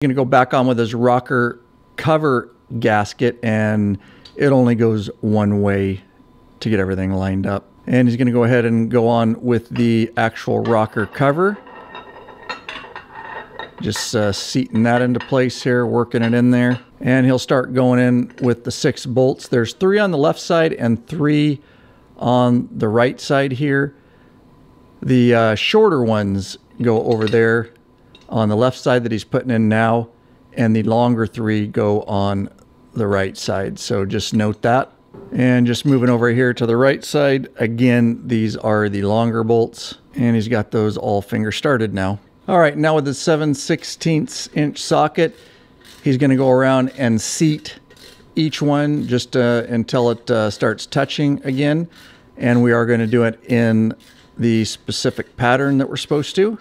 Going to go back on with his rocker cover gasket, and it only goes one way to get everything lined up. And he's going to go ahead and go on with the actual rocker cover. Just seating that into place here, working it in there. And he'll start going in with the 6 bolts. There's 3 on the left side and 3 on the right side here. The shorter ones go over there on the left side that he's putting in now, and the longer 3 go on the right side. So just note that. And just moving over here to the right side, again, these are the longer bolts, and he's got those all finger started now. All right, now with the 7/16 inch socket, he's going to go around and seat each one just until it starts touching again. And we are going to do it in the specific pattern that we're supposed to.